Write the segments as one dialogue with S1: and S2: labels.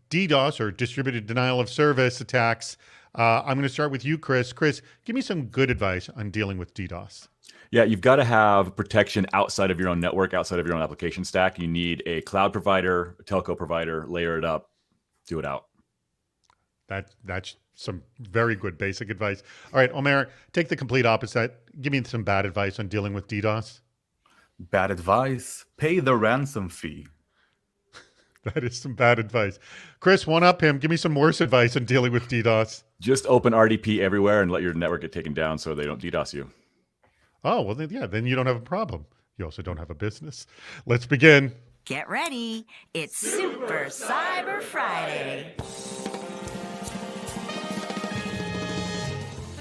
S1: DDoS or distributed denial of service attacks. I'm going to start with you, Chris. Chris, give me some good advice on dealing with DDoS.
S2: Yeah, you've got to have protection outside of your own network, outside of your own application stack. You need a cloud provider, a telco provider, layer it up, do it out.
S1: That's some very good basic advice. All right, Omer, take the complete opposite. Give me some bad advice on dealing with DDoS.
S3: Bad advice. Pay the ransom fee.
S1: That is some bad advice. Chris, one up him. Give me some worse advice on dealing with DDoS.
S2: Just open RDP everywhere and let your network get taken down so they don't DDoS you.
S1: Oh, well, then you don't have a problem. You also don't have a business. Let's begin.
S4: Get ready. It's Super Cyber Friday.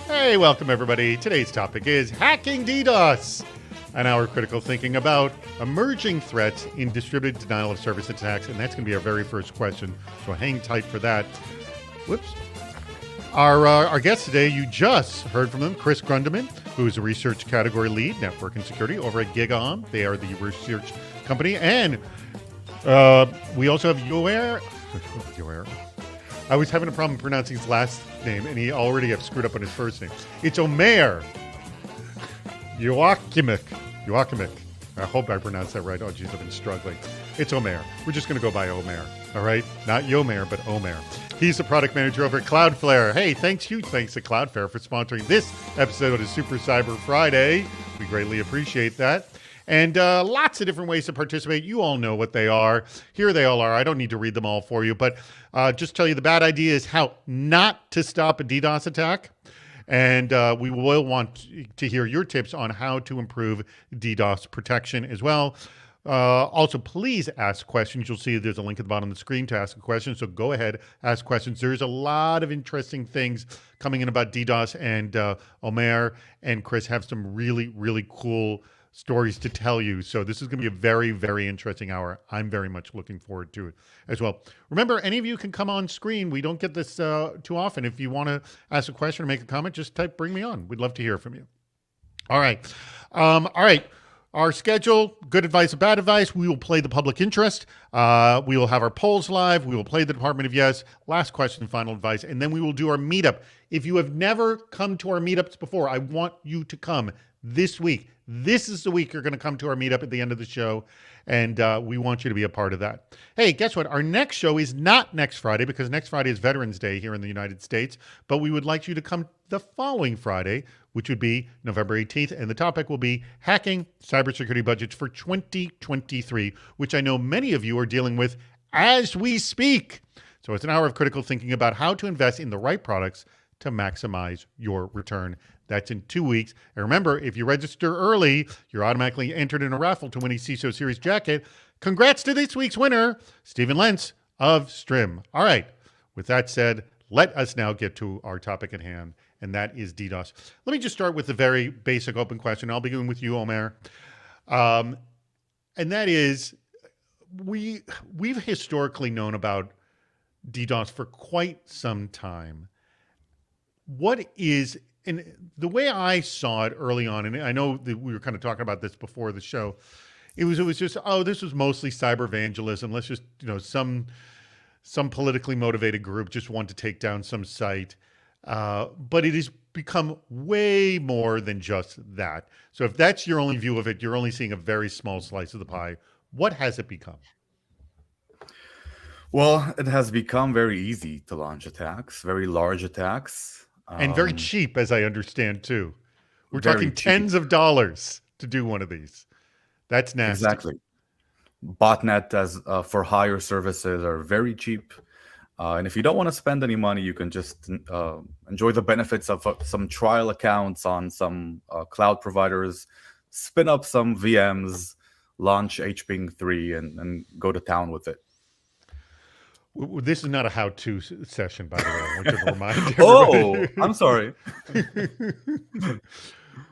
S1: Hey, welcome everybody. Today's topic is hacking DDoS, an hour critical thinking about emerging threats in distributed denial of service attacks, and that's going to be our very first question. So hang tight for that. Whoops. Our guest today, you just heard from them, Chris Grundeman, who is a research category lead, network and security over at GigOm. They are the research company, and we also have Yoer. I was having a problem pronouncing his last name, and he already have screwed up on his first name. It's Omer Joachimic. I hope I pronounced that right. Oh, geez, I've been struggling. It's Omer. We're just going to go by Omer, all right? Not Yomer, but Omer. He's the product manager over at Cloudflare. Hey, huge thanks to Cloudflare for sponsoring this episode of Super Cyber Friday. We greatly appreciate that. And lots of different ways to participate. You all know what they are. Here they all are. I don't need to read them all for you, but just tell you the bad idea is how not to stop a DDoS attack. And we will want to hear your tips on how to improve DDoS protection as well. Also, please ask questions. You'll see there's a link at the bottom of the screen to ask a question. So go ahead, ask questions. There's a lot of interesting things coming in about DDoS, and Omer and Chris have some really, really cool stories to tell you. So this is going to be a very, very interesting hour. I'm very much looking forward to it as well. Remember, any of you can come on screen. We don't get this too often. If you want to ask a question or make a comment, just type "bring me on." We'd love to hear from you. All right. Our schedule, good advice and bad advice. We will play the public interest. We will have our polls live. We will play the Department of Yes. Last question, final advice. And then we will do our meetup. If you have never come to our meetups before, I want you to come this week. This is the week you're going to come to our meetup at the end of the show, and we want you to be a part of that. Hey, guess what? Our next show is not next Friday because next Friday is Veterans Day here in the United States, but we would like you to come the following Friday, which would be November 18th, and the topic will be hacking cybersecurity budgets for 2023, which I know many of you are dealing with as we speak. So it's an hour of critical thinking about how to invest in the right products to maximize your return. That's in 2 weeks. And remember, if you register early, you're automatically entered in a raffle to win a CISO Series jacket. Congrats to this week's winner, Stephen Lentz of Strim. All right. With that said, let us now get to our topic at hand, and that is DDoS. Let me just start with a very basic open question. I'll begin with you, Omer. And that is, we've historically known about DDoS for quite some time. And the way I saw it early on, and I know that we were kind of talking about this before the show, it was just, this was mostly cyber vandalism. Let's just, some politically motivated group just want to take down some site. But it has become way more than just that. So if that's your only view of it, you're only seeing a very small slice of the pie. What has it become?
S3: Well, it has become very easy to launch attacks, very large attacks.
S1: And very cheap, as I understand, too. We're
S3: Very
S1: talking
S3: cheap.
S1: tens of dollars to do one of these. That's nasty.
S3: Exactly. Botnet as for hire services are very cheap. And if you don't want to spend any money, you can just enjoy the benefits of some trial accounts on some cloud providers, spin up some VMs, launch HPing 3, and go to town with it.
S1: This is not a how-to session, by the way. I want to remind everybody.
S3: Oh, I'm sorry.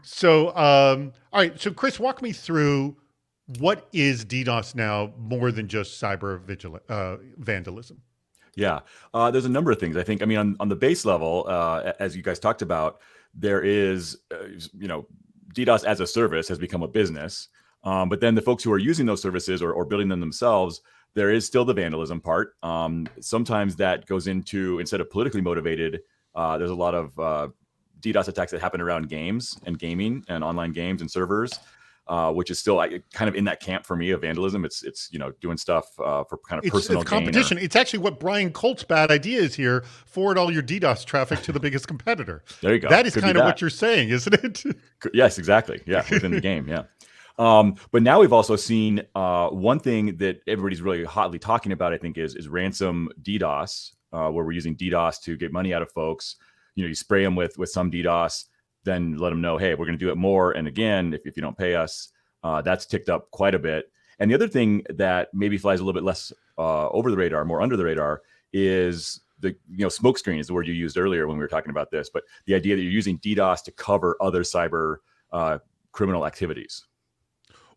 S1: So, all right. So, Chris, walk me through what is DDoS now more than just cyber vandalism?
S2: Yeah, there's a number of things. I think, on the base level, as you guys talked about, there is, DDoS as a service has become a business. But then the folks who are using those services or building them themselves, there is still the vandalism part. Sometimes that goes into, instead of politically motivated, there's a lot of DDoS attacks that happen around games and gaming and online games and servers, which is still kind of in that camp for me of vandalism. It's doing stuff for kind of personal
S1: it's competition. It's actually what Brian Colt's bad idea is here. Forward all your DDoS traffic to the biggest competitor.
S2: There you go.
S1: That is kind of what you're saying, isn't it?
S2: Yes, exactly. Yeah, within the game. Yeah. But now we've also seen one thing that everybody's really hotly talking about, I think, is ransom DDoS, where we're using DDoS to get money out of folks. You spray them with some DDoS, then let them know, hey, we're going to do it more. And again, if you don't pay us, that's ticked up quite a bit. And the other thing that maybe flies a little bit less over the radar, more under the radar, is the smoke screen is the word you used earlier when we were talking about this. But the idea that you're using DDoS to cover other cyber criminal activities.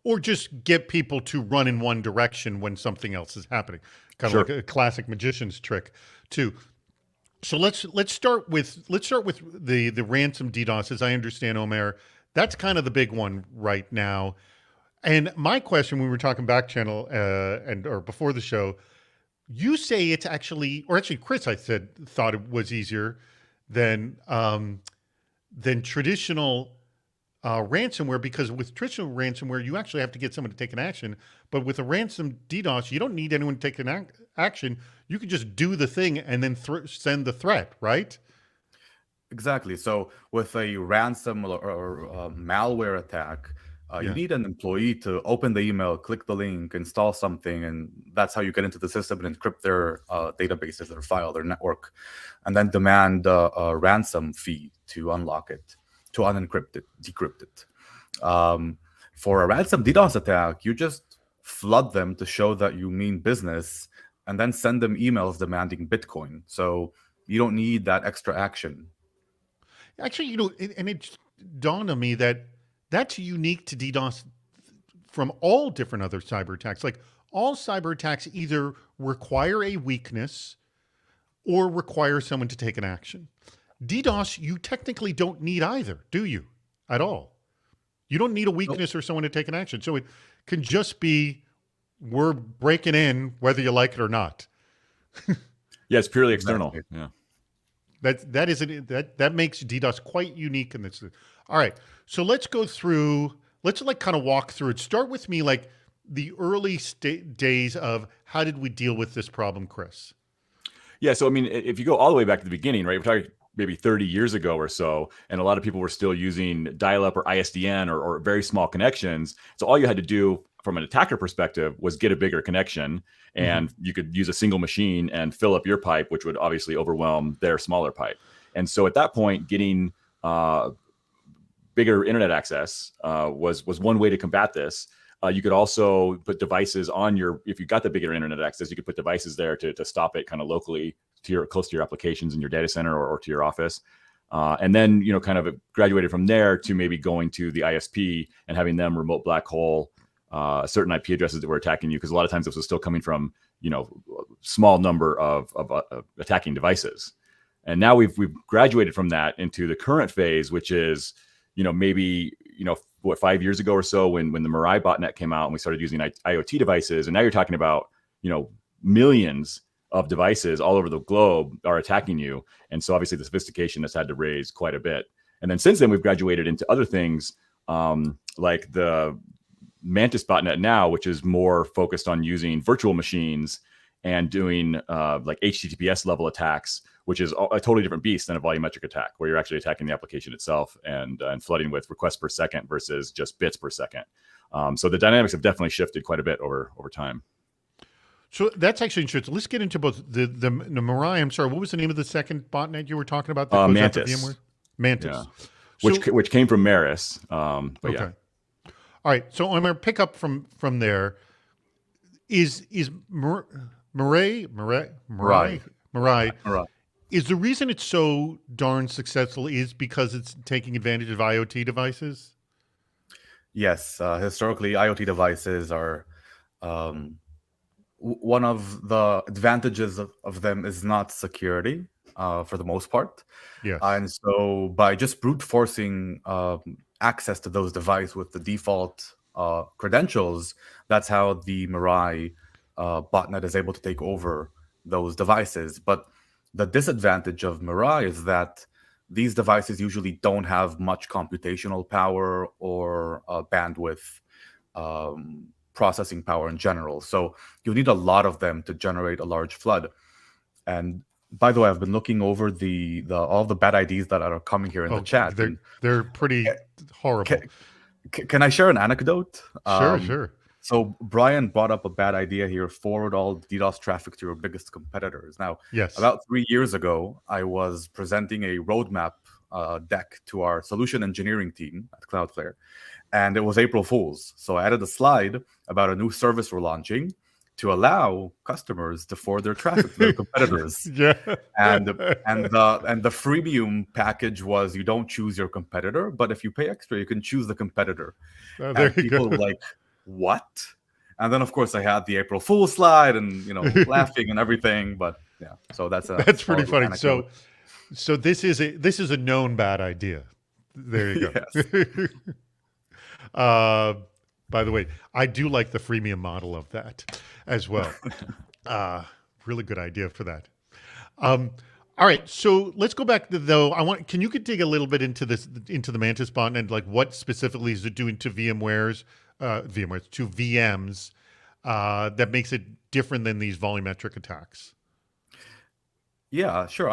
S1: Or just get people to run in one direction when something else is happening. Kind of like a classic magician's trick, too. So let's start with the ransom DDoS. As I understand, Omer, that's kind of the big one right now. And my question, when we were talking back channel or before the show, you say it's actually Chris, I said, thought it was easier than traditional ransomware, because with traditional ransomware, you actually have to get someone to take an action. But with a ransom DDoS, you don't need anyone to take an action. You can just do the thing and then send the threat, right?
S3: Exactly. So with a ransom or malware attack, you need an employee to open the email, click the link, install something, and that's how you get into the system and encrypt their databases, their file, their network, and then demand a ransom fee to unlock it, to unencrypt it, decrypt it. For a ransom DDoS attack, you just flood them to show that you mean business, and then send them emails demanding Bitcoin. So you don't need that extra action.
S1: Actually, and it dawned on me that that's unique to DDoS from all different other cyber attacks. Like, all cyber attacks either require a weakness or require someone to take an action. DDoS, you technically don't need either, do you? At all. You don't need a weakness or someone to take an action. So it can just be, we're breaking in whether you like it or not.
S2: Yeah, it's purely external. Exactly. Yeah.
S1: That makes DDoS quite unique in this. All right, so let's go through. Let's kind of walk through it. Start with me, like the early days of how did we deal with this problem, Chris?
S2: Yeah, so I mean, if you go all the way back to the beginning, right? We're talking maybe 30 years ago or so, and a lot of people were still using dial-up or ISDN or very small connections. So all you had to do from an attacker perspective was get a bigger connection, and you could use a single machine and fill up your pipe, which would obviously overwhelm their smaller pipe. And so at that point, getting bigger internet access was one way to combat this. You could also put devices on if you got the bigger internet access, you could put devices there to stop it kind of locally close to your applications in your data center or to your office. And then, kind of graduated from there to maybe going to the ISP and having them remote black hole certain IP addresses that were attacking you, because a lot of times this was still coming from, small number of attacking devices. And now we've graduated from that into the current phase, which is, maybe, 5 years ago or so when the Mirai botnet came out and we started using IoT devices. And now you're talking about, millions of devices all over the globe are attacking you. And so obviously the sophistication has had to raise quite a bit. And then since then, we've graduated into other things like the Mantis botnet now, which is more focused on using virtual machines and doing like HTTPS level attacks, which is a totally different beast than a volumetric attack, where you're actually attacking the application itself and flooding with requests per second versus just bits per second. So the dynamics have definitely shifted quite a bit over time.
S1: So that's actually interesting. Let's get into both the Mirai. I'm sorry, what was the name of the second botnet you were talking about? That
S2: Mantis.
S1: Mantis.
S2: Yeah. Which came from Maris. But
S1: okay.
S2: Yeah.
S1: All right. So I'm going to pick up from there. Is Mirai? Is the reason it's so darn successful is because it's taking advantage of IoT devices?
S3: Yes. Historically, IoT devices are one of the advantages of them is not security for the most part.
S1: Yes.
S3: And so by just brute forcing access to those devices with the default credentials, that's how the Mirai botnet is able to take over those devices. But the disadvantage of Mirai is that these devices usually don't have much computational power or bandwidth, processing power in general. So you need a lot of them to generate a large flood. And by the way, I've been looking over the all the bad IDs that are coming here in the chat.
S1: They're pretty horrible.
S3: Can I share an anecdote?
S1: Sure.
S3: So Brian brought up a bad idea here: forward all DDoS traffic to your biggest competitors. Now,
S1: Yes.
S3: about 3 years ago, I was presenting a roadmap deck to our solution engineering team at Cloudflare, and it was April Fool's. So I added a slide about a new service we're launching to allow customers to forward their traffic to their competitors.
S1: Yeah.
S3: And the freemium package was you don't choose your competitor, but if you pay extra, you can choose the competitor.
S1: Oh, there
S3: And
S1: you
S3: people
S1: go.
S3: were like, what? And then of course I had the April Fool's slide and laughing and everything. But yeah, so that's
S1: pretty funny.
S3: anecdote.
S1: So this is a known bad idea. There you go. By the way, I do like the freemium model of that as well. Really good idea for that. All right, so let's go back though. Can you dig a little bit into the Mantis botnet, like what specifically is it doing to to VMs that makes it different than these volumetric attacks?
S3: Yeah, sure.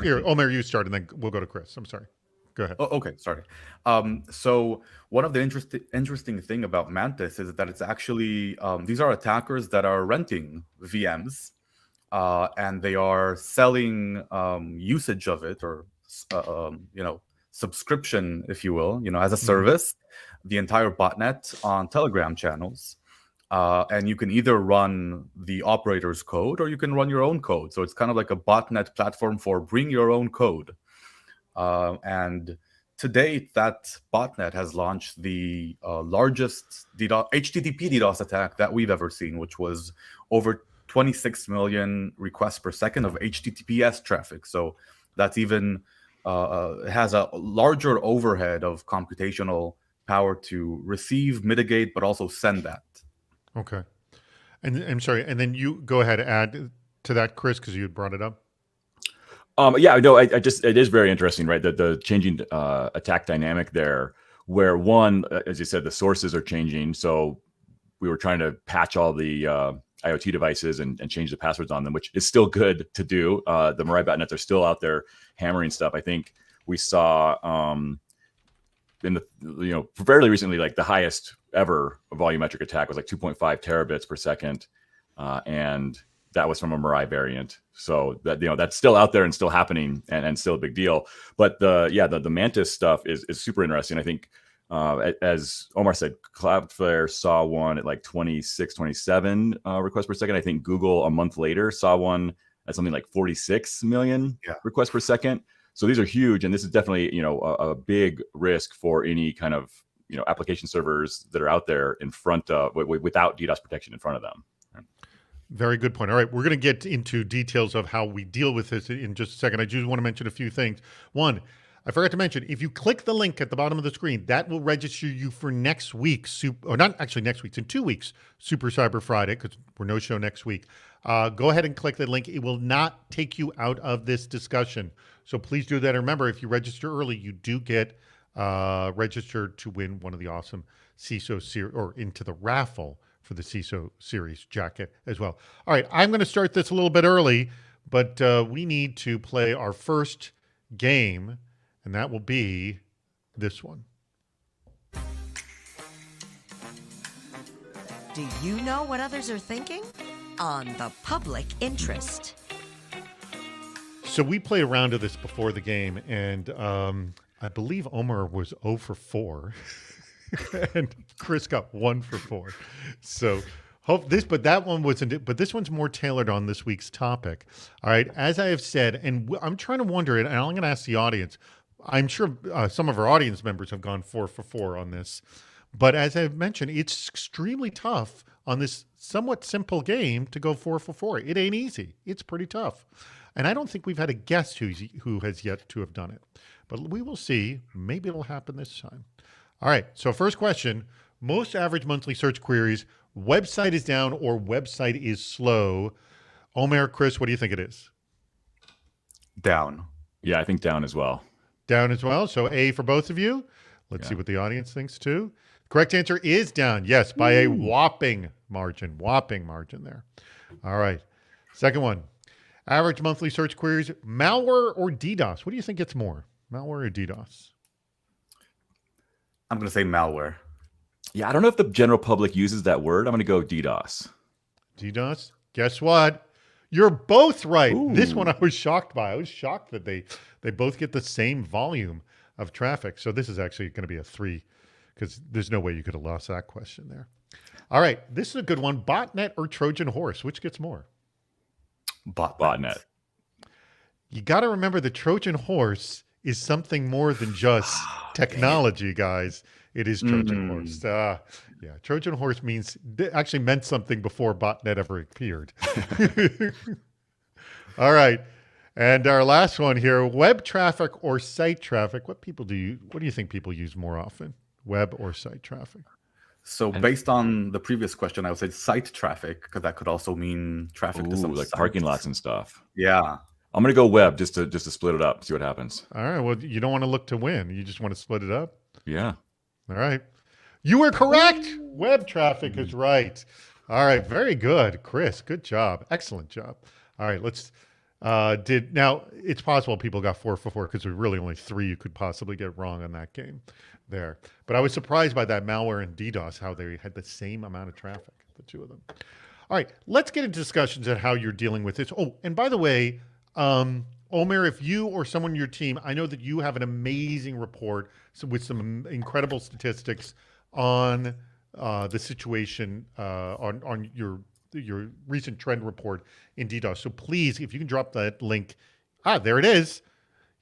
S1: Here, Omer, you start, and then we'll go to Chris. I'm sorry. Go ahead.
S3: Oh, okay, sorry. So one of the interesting thing about Mantis is that it's actually these are attackers that are renting VMs, and they are selling usage of it, or subscription, if you will, as a service, the entire botnet on Telegram channels. And you can either run the operator's code or you can run your own code. So it's kind of like a botnet platform for bring your own code. And to date, that botnet has launched the largest HTTP DDoS attack that we've ever seen, which was over 26 million requests per second of HTTPS traffic. So that's even has a larger overhead of computational power to receive, mitigate, but also send that.
S1: Okay. And I'm sorry, and then you go ahead and add to that, Chris, because you had brought it up.
S2: Yeah, no, it is very interesting, right? The changing attack dynamic there, where one, as you said, the sources are changing. So we were trying to patch all the IoT devices and change the passwords on them, which is still good to do. The Mirai botnets are still out there hammering stuff. I think we saw in the fairly recently, like the highest ever volumetric attack was like 2.5 terabits per second, and that was from a Mirai variant. So that that's still out there and still happening and still a big deal. But the Mantis stuff is super interesting. I think as Omar said, Cloudflare saw one at like 26, 27 requests per second. I think Google a month later saw one at something like 46 million requests per second. So these are huge, and this is definitely a big risk for any kind of application servers that are out there in front of without DDoS protection in front of them.
S1: Very good point. All right, we're going to get into details of how we deal with this in just a second. I just want to mention a few things. One, I forgot to mention, if you click the link at the bottom of the screen, that will register you for next week's, or not actually next week's, in 2 weeks, Super Cyber Friday, because we're no show next week. Go ahead and click that link. It will not take you out of this discussion. So please do that. And remember, if you register early, you do get registered to win one of the awesome CISO series, or into the raffle for the CISO series jacket as well. All right, I'm going to start this a little bit early, but we need to play our first game, and that will be this one.
S4: Do you know what others are thinking? On the public interest.
S1: So we played a round of this before the game, and I believe Omar was 0 for 4. And Chris got 1 for 4. So but that one wasn't, but this one's more tailored on this week's topic. All right. As I have said, and I'm trying to wonder, and I'm going to ask the audience, I'm sure some of our audience members have gone 4 for 4 on this, but as I've mentioned, it's extremely tough on this somewhat simple game to go 4 for 4. It ain't easy. It's pretty tough. And I don't think we've had a guest who has yet to have done it, but we will see. Maybe it'll happen this time. All right, so first question, most average monthly search queries website is down or website is slow. Omer, Chris, what do you think it is?
S3: Down.
S2: Yeah, I think down as well.
S1: Down as well. So A for both of you. Let's see what the audience thinks too. Correct answer is down. Yes, by a whopping margin. Whopping margin there. All right. Second one. Average monthly search queries, malware or DDoS? What do you think gets more? Malware or DDoS?
S3: I'm going to say malware.
S2: Yeah, I don't know if the general public uses that word. I'm going to go DDoS.
S1: DDoS? Guess what? You're both right.
S2: Ooh.
S1: This one I was shocked by. I was shocked that they both get the same volume of traffic. So this is actually going to be a 3 because there's no way you could have lost that question there. All right. This is a good one. Botnet or Trojan horse? Which gets more?
S2: Botnet.
S1: You got to remember the Trojan horse is something more than just technology, guys. It is Trojan horse. Yeah, Trojan horse actually meant something before botnet ever appeared. All right. And our last one here, web traffic or site traffic. What do you think people use more often? Web or site traffic?
S3: So based on the previous question, I would say site traffic, because that could also mean traffic to some
S2: like
S3: sites.
S2: parking lots and stuff.
S3: Yeah.
S2: I'm going to go web just to split it up, see what happens.
S1: All right. Well, you don't want to look to win. You just want to split it up.
S2: Yeah.
S1: All right. You were correct. Web traffic is right. All right. Very good, Chris. Good job. Excellent job. All right. Let's now it's possible people got 4 for 4 because there were really only 3 you could possibly get wrong on that game there. But I was surprised by that malware and DDoS, how they had the same amount of traffic, the two of them. All right. Let's get into discussions on how you're dealing with this. Oh, and by the way, Omer, if you or someone on your team, I know that you have an amazing report with some incredible statistics on the situation on your recent trend report in DDoS. So please, if you can drop that link. There it is.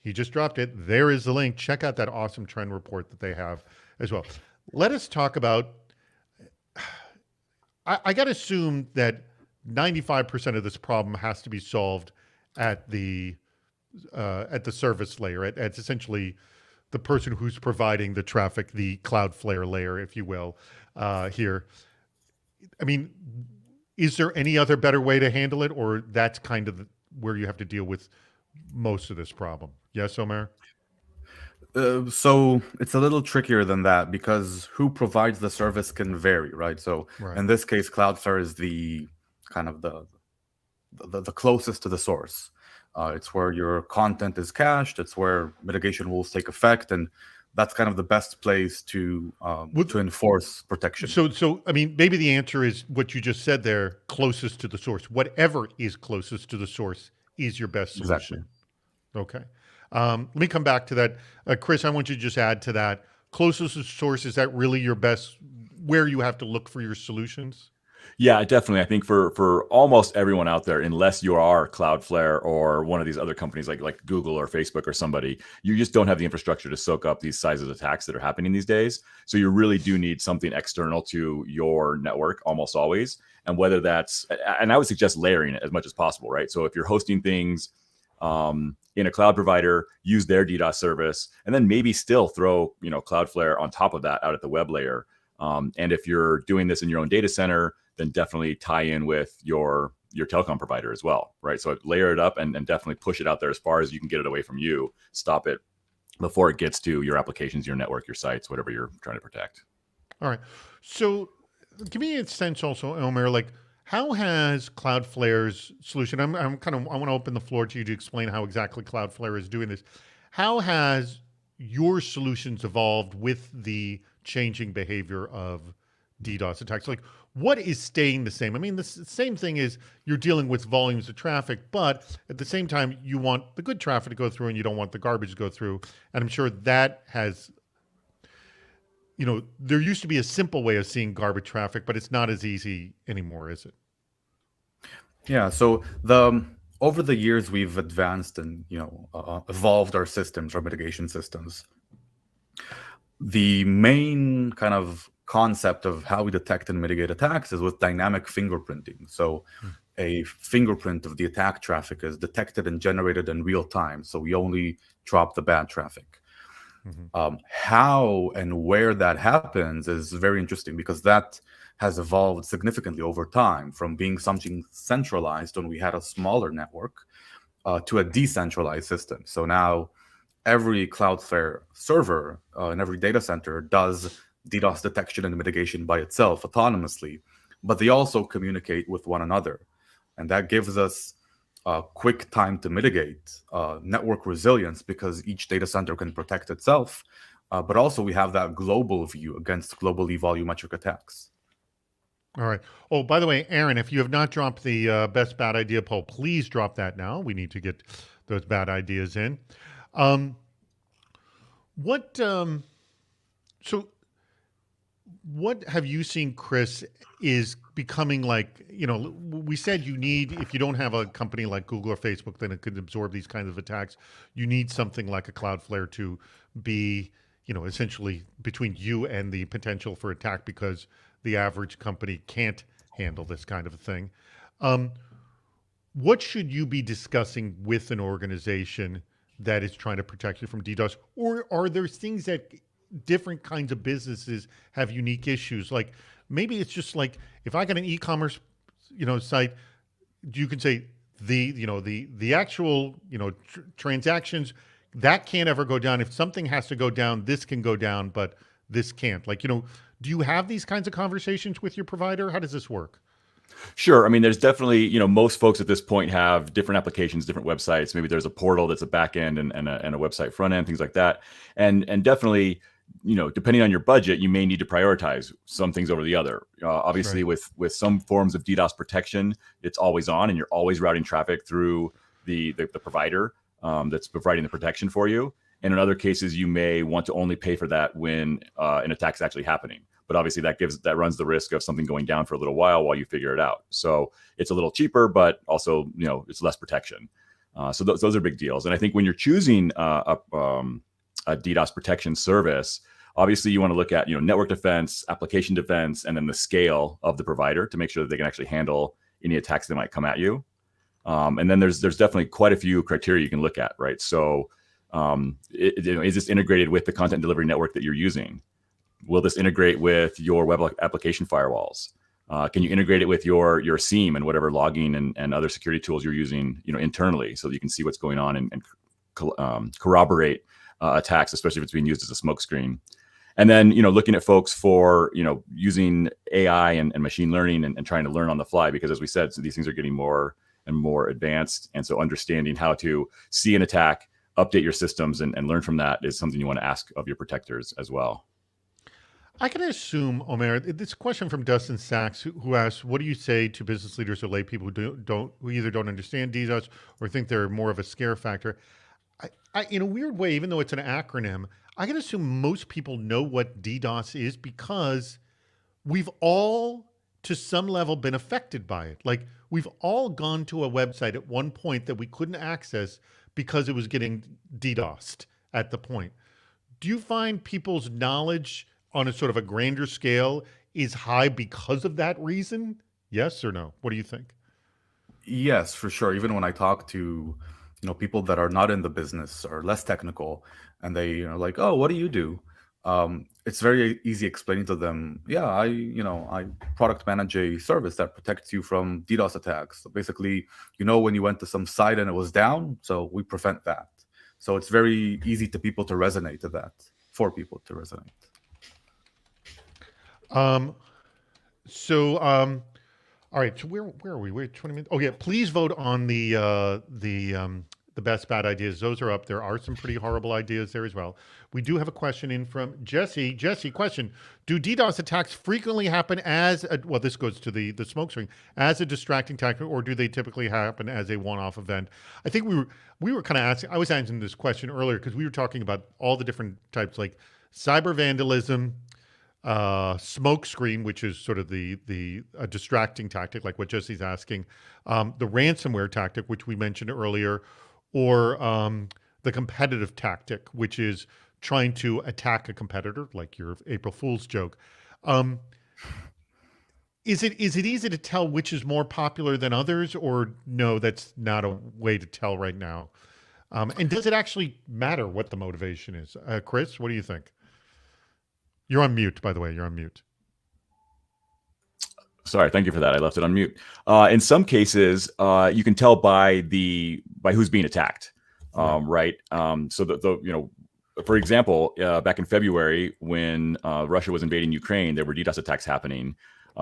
S1: He just dropped it. There is the link. Check out that awesome trend report that they have as well. Let us talk about, I got to assume that 95% of this problem has to be solved at the service layer, at essentially the person who's providing the traffic, the Cloudflare layer, if you will, here. I mean, is there any other better way to handle it, or that's kind of where you have to deal with most of this problem? Yes, Omer?
S3: So it's a little trickier than that because who provides the service can vary, right? So in this case, Cloudflare is the kind of the closest to the source. It's where your content is cached. It's where mitigation rules take effect, and that's kind of the best place to enforce protection.
S1: So I mean, maybe the answer is what you just said there: closest to the source. Whatever is closest to the source is your best solution.
S3: Exactly.
S1: Okay. Let me come back to that, Chris. I want you to just add to that. Closest to source, is that really your best? Where you have to look for your solutions?
S2: Yeah, definitely. I think for almost everyone out there, unless you are Cloudflare or one of these other companies like Google or Facebook or somebody, you just don't have the infrastructure to soak up these sizes of attacks that are happening these days. So you really do need something external to your network almost always. And whether that's, and I would suggest layering it as much as possible, right? So if you're hosting things in a cloud provider, use their DDoS service, and then maybe still throw, Cloudflare on top of that out at the web layer. And if you're doing this in your own data center, then definitely tie in with your telecom provider as well, right? So layer it up and definitely push it out there as far as you can get it away from you. Stop it before it gets to your applications, your network, your sites, whatever you're trying to protect.
S1: All right. So give me a sense also, Omer, like how has Cloudflare's solution, I want to open the floor to you to explain how exactly Cloudflare is doing this. How has your solutions evolved with the changing behavior of DDoS attacks? Like, what is staying the same? I mean, the same thing is you're dealing with volumes of traffic, but at the same time, you want the good traffic to go through and you don't want the garbage to go through. And I'm sure that has, there used to be a simple way of seeing garbage traffic, but it's not as easy anymore, is it?
S3: Yeah. So over the years, we've advanced and evolved our systems, our mitigation systems. The main kind of concept of how we detect and mitigate attacks is with dynamic fingerprinting. So a fingerprint of the attack traffic is detected and generated in real time. So we only drop the bad traffic. How and where that happens is very interesting because that has evolved significantly over time from being something centralized when we had a smaller network to a decentralized system. So now every Cloudflare server and every data center does DDoS detection and mitigation by itself autonomously, but they also communicate with one another. And that gives us quick time to mitigate network resilience because each data center can protect itself. But also we have that global view against globally volumetric attacks.
S1: All right. Oh, by the way, Aaron, if you have not dropped the best bad idea poll, please drop that now. We need to get those bad ideas in. So what have you seen, Chris, is becoming like, we said you need, if you don't have a company like Google or Facebook, then it could absorb these kinds of attacks. You need something like a Cloudflare to be, essentially between you and the potential for attack because the average company can't handle this kind of a thing. What should you be discussing with an organization that is trying to protect you from DDoS? Or are there things that different kinds of businesses have unique issues? Like maybe it's just like if I got an e-commerce, site, you can say the actual transactions that can't ever go down. If something has to go down, this can go down, but this can't. Like do you have these kinds of conversations with your provider? How does this work?
S2: Sure. I mean, there's definitely, most folks at this point have different applications, different websites. Maybe there's a portal that's a back end and a website front end, things like that. And definitely, depending on your budget, you may need to prioritize some things over the other. Obviously, right. with some forms of DDoS protection, it's always on and you're always routing traffic through the provider that's providing the protection for you. And in other cases, you may want to only pay for that when an attack is actually happening. But obviously that runs the risk of something going down for a little while you figure it out. So it's a little cheaper, but also, it's less protection. So those are big deals. And I think when you're choosing a DDoS protection service, obviously you want to look at, network defense, application defense, and then the scale of the provider to make sure that they can actually handle any attacks that might come at you. And then there's definitely quite a few criteria you can look at, right? So is this integrated with the content delivery network that you're using? Will this integrate with your web application firewalls? Can you integrate it with your SIEM and whatever logging and other security tools you're using, internally, so that you can see what's going on and corroborate attacks, especially if it's being used as a smokescreen? And then, looking at folks for, using AI and machine learning and trying to learn on the fly, because as we said, so these things are getting more and more advanced. And so understanding how to see an attack, update your systems and learn from that is something you want to ask of your protectors as well.
S1: I can assume, Omer, this question from Dustin Sachs, who asks, what do you say to business leaders or lay people who either don't understand DDoS or think they're more of a scare factor? I, in a weird way, even though it's an acronym, I can assume most people know what DDoS is because we've all, to some level, been affected by it. Like we've all gone to a website at one point that we couldn't access because it was getting DDoSed at the point. Do you find people's knowledge on a sort of a grander scale is high because of that reason? Yes or no? What do you think?
S3: Yes, for sure. Even when I talk to, people that are not in the business or less technical, and they, like, oh, what do you do? It's very easy explaining to them, yeah, I product manage a service that protects you from DDoS attacks. So basically, when you went to some site and it was down, so we prevent that. So it's very easy for people to resonate.
S1: All right. So where are we? We're 20 minutes. Oh yeah. Please vote on the best bad ideas. Those are up. There are some pretty horrible ideas there as well. We do have a question in from Jesse. Jesse, question: do DDoS attacks frequently happen as this goes to the smokescreen, as a distracting tactic, or do they typically happen as a one-off event? I think we were kind of asking. I was answering this question earlier because we were talking about all the different types, like cyber vandalism, smokescreen, which is sort of the distracting tactic, like what Jesse's asking, the ransomware tactic, which we mentioned earlier, or the competitive tactic, which is trying to attack a competitor, like your April Fool's joke. Is it easy to tell which is more popular than others, or no, that's not a way to tell right now? And does it actually matter what the motivation is? Chris, what do you think? You're on mute, by the way. You're on mute.
S2: Sorry, thank you for that. I left it on mute. In some cases, you can tell by who's being attacked, right? So for example, back in February when Russia was invading Ukraine, there were DDoS attacks happening.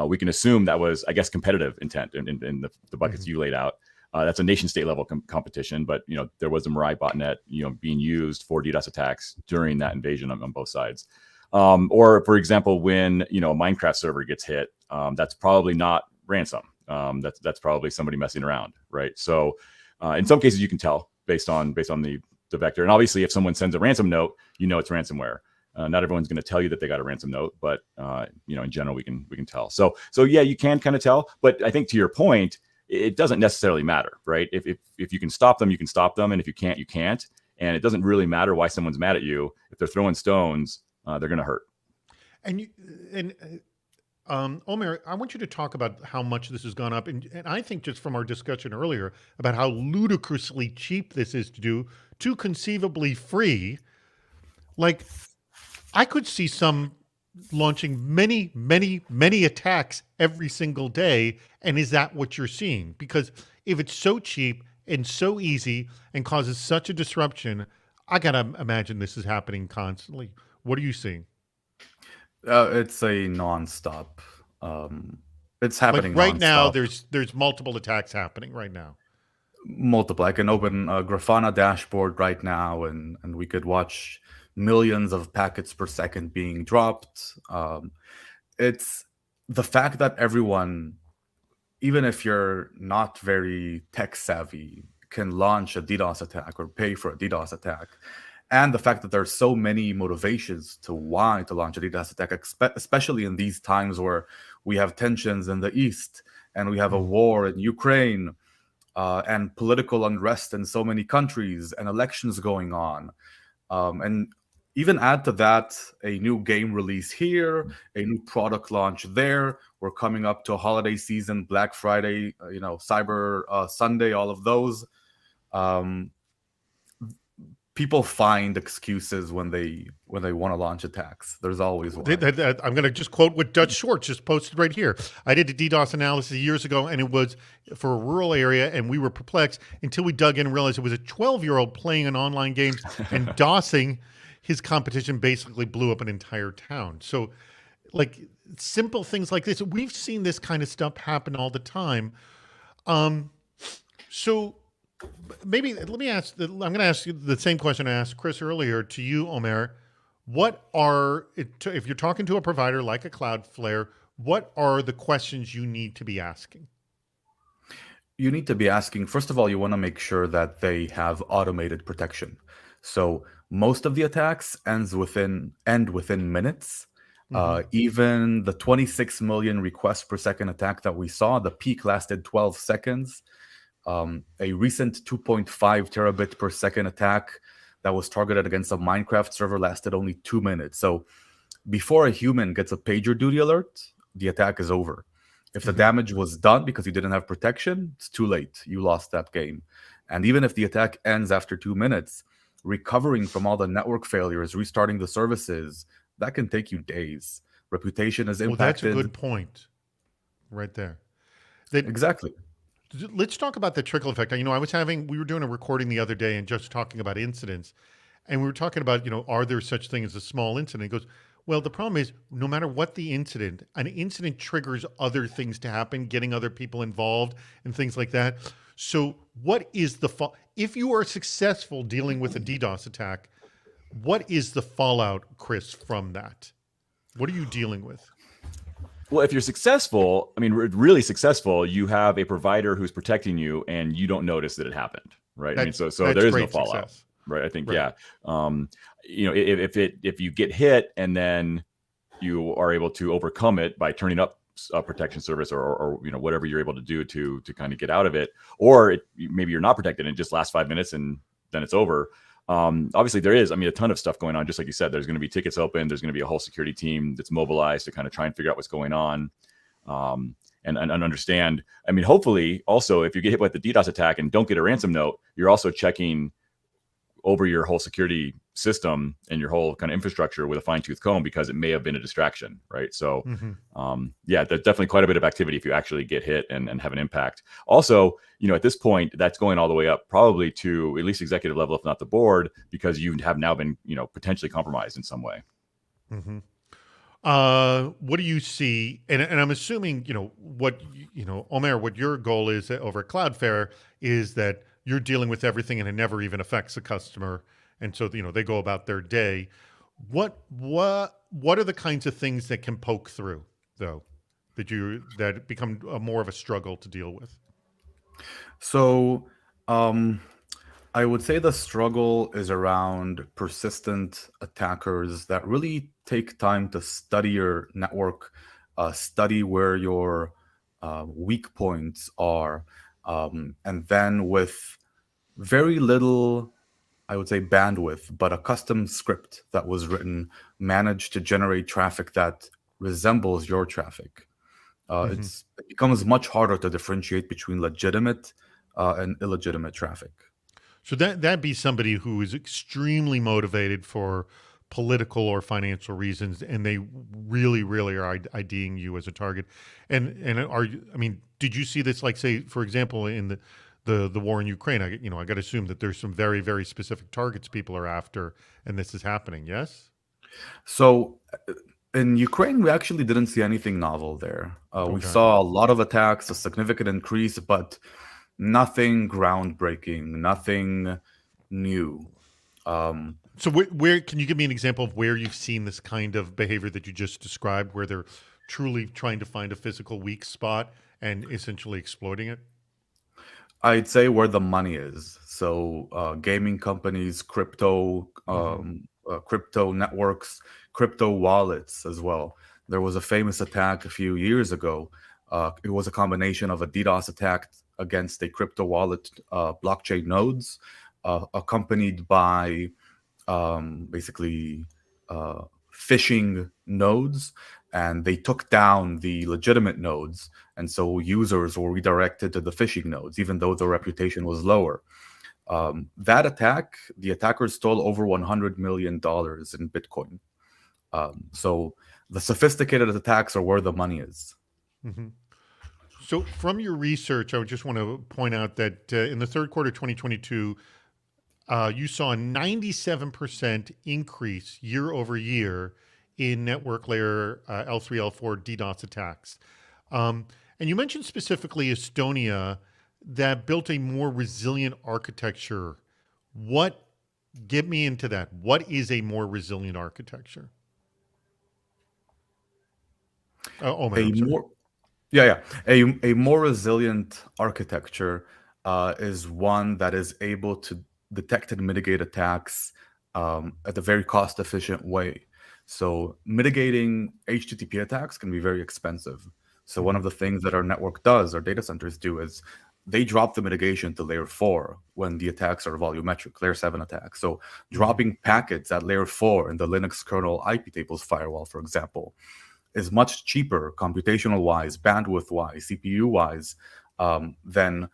S2: We can assume that was, I guess, competitive intent in the buckets you laid out. That's a nation-state level competition, but there was a Mirai botnet being used for DDoS attacks during that invasion on both sides. Or for example, when a Minecraft server gets hit, that's probably not ransom. That's probably somebody messing around, right? So in some cases you can tell based on the vector. And obviously if someone sends a ransom note, it's ransomware. Not everyone's going to tell you that they got a ransom note, but in general we can tell. So yeah, you can kind of tell. But I think to your point, it doesn't necessarily matter, right? If you can stop them, you can stop them, and if you can't, you can't. And it doesn't really matter why someone's mad at you. If they're throwing stones, they're going to hurt.
S1: Omer, I want you to talk about how much this has gone up. And I think just from our discussion earlier about how ludicrously cheap this is to do, to conceivably free. Like, I could see some launching many, many, many attacks every single day. And is that what you're seeing? Because if it's so cheap and so easy and causes such a disruption, I got to imagine this is happening constantly. What are you seeing?
S3: It's a nonstop. It's happening
S1: like right
S3: nonstop.
S1: now. There's multiple attacks happening right now.
S3: Multiple. I can open a Grafana dashboard right now, and we could watch millions of packets per second being dropped. It's the fact that everyone, even if you're not very tech savvy, can launch a DDoS attack or pay for a DDoS attack. And the fact that there's so many motivations to why to launch a DDoS attack, especially in these times where we have tensions in the East and we have a war in Ukraine and political unrest in so many countries and elections going on. And even add to that a new game release here, a new product launch there. We're coming up to a holiday season, Black Friday, Cyber Sunday, all of those. People find excuses when they want to launch attacks. There's always one.
S1: I'm going to just quote what Dutch Schwartz just posted right here. I did a DDoS analysis years ago, and it was for a rural area, and we were perplexed until we dug in and realized it was a 12-year-old playing an online game and DOSing his competition basically blew up an entire town. So, like, simple things like this. We've seen this kind of stuff happen all the time. So maybe let me ask, I'm going to ask you the same question I asked Chris earlier to you, Omer. If you're talking to a provider like a Cloudflare, what are the questions you need to be asking?
S3: You need to be asking, first of all, you want to make sure that they have automated protection. So most of the attacks end within minutes. Even the 26 million requests per second attack that we saw, the peak lasted 12 seconds. A recent 2.5 terabit per second attack that was targeted against a Minecraft server lasted only 2 minutes. So before a human gets a pager duty alert, the attack is over. If the damage was done because you didn't have protection, it's too late. You lost that game. And even if the attack ends after 2 minutes, recovering from all the network failures, restarting the services, that can take you days. Reputation is impacted.
S1: Well, that's a good point right there.
S3: Exactly.
S1: Let's talk about the trickle effect. We were doing a recording the other day and just talking about incidents, and we were talking about, are there such thing as a small incident? He goes, well, the problem is no matter what the incident, an incident triggers other things to happen, getting other people involved and things like that. So what is if you are successful dealing with a DDoS attack, what is the fallout, Chris, from that? What are you dealing with?
S2: Well, if you're successful, really successful, you have a provider who's protecting you and you don't notice that it happened, right? So there is no fallout,
S1: success.
S2: Right? I think,
S1: right.
S2: Yeah. If you get hit and then you are able to overcome it by turning up a protection service or whatever you're able to do to kind of get out of it, or maybe you're not protected and it just lasts 5 minutes and then it's over. Obviously there is, a ton of stuff going on. Just like you said, there's going to be tickets open. There's going to be a whole security team that's mobilized to kind of try and figure out what's going on, and understand. Hopefully also if you get hit with the DDoS attack and don't get a ransom note, you're also checking over your whole security system and your whole kind of infrastructure with a fine-tooth comb because it may have been a distraction, right? So yeah, there's definitely quite a bit of activity if you actually get hit and have an impact. Also, at this point, that's going all the way up probably to at least executive level, if not the board, because you have now been potentially compromised in some way.
S1: What do you see? And I'm assuming, Omer, what your goal is over at Cloudflare is that you're dealing with everything and it never even affects the customer. And so, they go about their day. What are the kinds of things that can poke through, though, that become more of a struggle to deal with?
S3: So, I would say the struggle is around persistent attackers that really take time to study your network, study where your weak points are, and then with very little, I would say, bandwidth, but a custom script that was written, manage to generate traffic that resembles your traffic. It becomes much harder to differentiate between legitimate and illegitimate traffic.
S1: So that'd be somebody who is extremely motivated for political or financial reasons, and they really, really are IDing you as a target. And did you see this? Like, say, for example, in the war in Ukraine, I got to assume that there's some very, very specific targets people are after, and this is happening. Yes.
S3: So in Ukraine, we actually didn't see anything novel there. We saw a lot of attacks, a significant increase, but nothing groundbreaking, nothing new.
S1: So where can you give me an example of where you've seen this kind of behavior that you just described, where they're truly trying to find a physical weak spot and essentially exploiting it?
S3: I'd say where the money is. So gaming companies, crypto networks, crypto wallets as well. There was a famous attack a few years ago. It was a combination of a DDoS attack against a crypto wallet blockchain nodes, accompanied by basically phishing nodes, and they took down the legitimate nodes, and so users were redirected to the phishing nodes, even though their reputation was lower. That attack, the attackers stole over $100 million in Bitcoin. So the sophisticated attacks are where the money is.
S1: So from your research, I would just want to point out that in the third quarter 2022, you saw a 97% increase year over year in network layer L3, L4 DDoS attacks. And you mentioned specifically Estonia that built a more resilient architecture. Get me into that. What is a more resilient architecture?
S3: A more resilient architecture is one that is able to detect and mitigate attacks at a very cost-efficient way. So mitigating HTTP attacks can be very expensive. So one of the things that our network does, our data centers do, is they drop the mitigation to layer 4 when the attacks are volumetric, layer 7 attacks. So dropping packets at layer 4 in the Linux kernel IP tables firewall, for example, is much cheaper computational-wise, bandwidth-wise, CPU-wise, than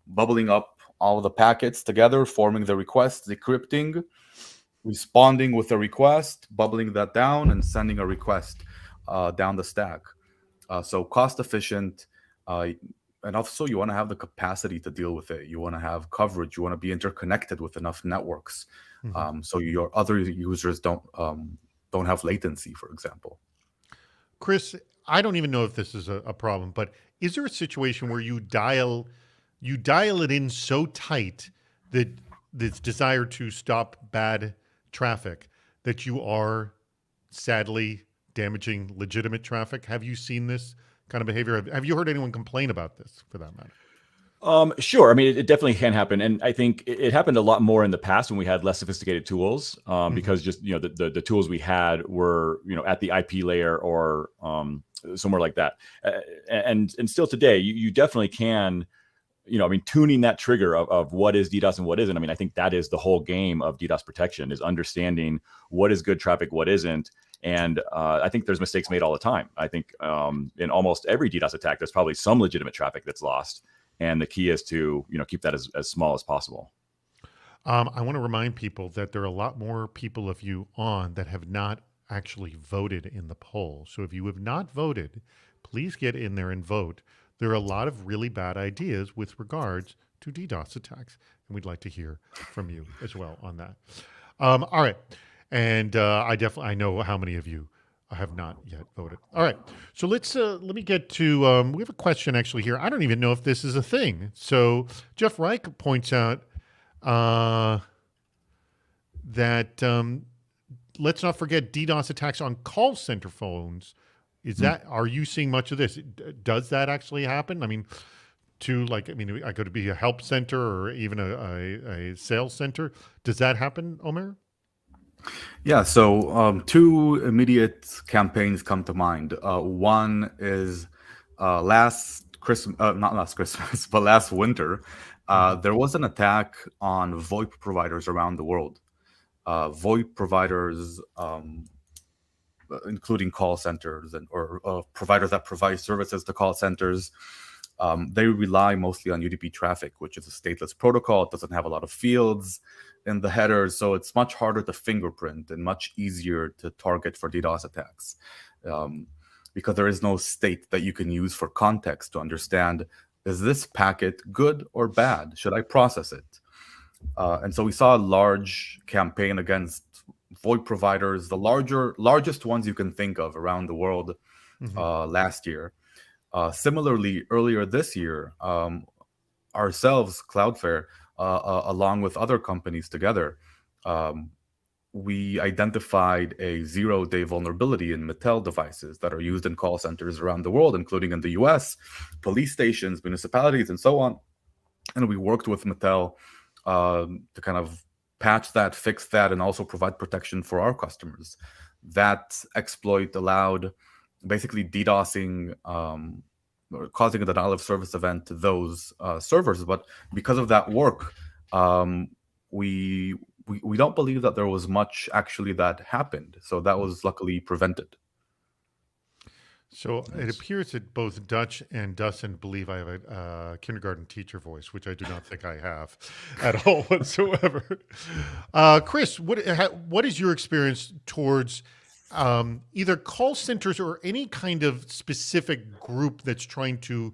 S3: bubbling up all of the packets together, forming the request, decrypting, responding with a request, bubbling that down, and sending a request down the stack. So cost efficient, and also you want to have the capacity to deal with it. You want to have coverage. You want to be interconnected with enough networks, so your other users don't have latency, for example.
S1: Chris, I don't even know if this is a problem, but is there a situation where you dial it in so tight that this desire to stop bad traffic that you are sadly damaging legitimate traffic? Have you seen this kind of behavior? Have you heard anyone complain about this, for that matter?
S2: Sure. I mean, it definitely can happen. And I think it happened a lot more in the past when we had less sophisticated tools, because just, the tools we had were, at the IP layer or somewhere like that. And still today, you definitely can, tuning that trigger of what is DDoS and what isn't. I mean, I think that is the whole game of DDoS protection, is understanding what is good traffic, what isn't. And I think there's mistakes made all the time. I think in almost every DDoS attack, there's probably some legitimate traffic that's lost. And the key is to, keep that as small as possible.
S1: I want to remind people that there are a lot more people of you on that have not actually voted in the poll. So if you have not voted, please get in there and vote. There are a lot of really bad ideas with regards to DDoS attacks, and we'd like to hear from you as well on that. All right, and I know how many of you have not yet voted. All right, so let me get to. We have a question actually here. I don't even know if this is a thing. So Jeff Reich points out that let's not forget DDoS attacks on call center phones. Are you seeing much of this? Does that actually happen? I mean, I could be a help center or even a sales center. Does that happen, Omer?
S3: Yeah, so two immediate campaigns come to mind. One is last Christmas, not last Christmas, but last winter, there was an attack on VoIP providers around the world. VoIP providers, including call centers or providers that provide services to call centers, they rely mostly on UDP traffic, which is a stateless protocol. It doesn't have a lot of fields in the headers, so it's much harder to fingerprint and much easier to target for DDoS attacks, because there is no state that you can use for context to understand, is this packet good or bad? Should I process it? And so we saw a large campaign against VoIP providers, the largest ones you can think of around the world, last year. Similarly, earlier this year, ourselves, Cloudflare, along with other companies together, we identified a zero-day vulnerability in Mattel devices that are used in call centers around the world, including in the US, police stations, municipalities, and so on. And we worked with Mattel to kind of patch that, fix that, and also provide protection for our customers. That exploit allowed basically DDoSing, causing a denial of service event to those servers. But because of that work, we don't believe that there was much actually that happened. So that was luckily prevented.
S1: So it appears that both Dutch and Dustin believe I have a kindergarten teacher voice, which I do not think I have at all whatsoever. Chris, what is your experience towards either call centers or any kind of specific group that's trying to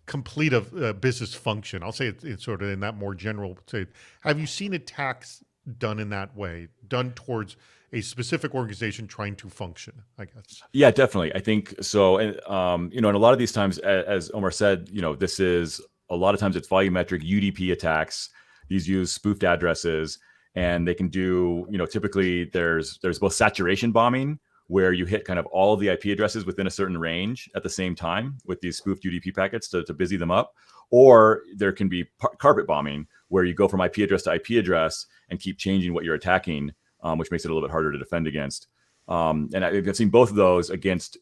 S1: complete a business function? I'll say it's sort of in that more general say. Have you seen attacks done in that way, done towards a specific organization trying to function, I guess?
S2: Yeah, definitely. I think so. And, and a lot of these times, as Omar said, this is a lot of times it's volumetric UDP attacks. These use spoofed addresses, and they can do, typically there's both saturation bombing, where you hit kind of all of the IP addresses within a certain range at the same time with these spoofed UDP packets to busy them up. Or there can be carpet bombing, where you go from IP address to IP address and keep changing what you're attacking, which makes it a little bit harder to defend against. And I've seen both of those against,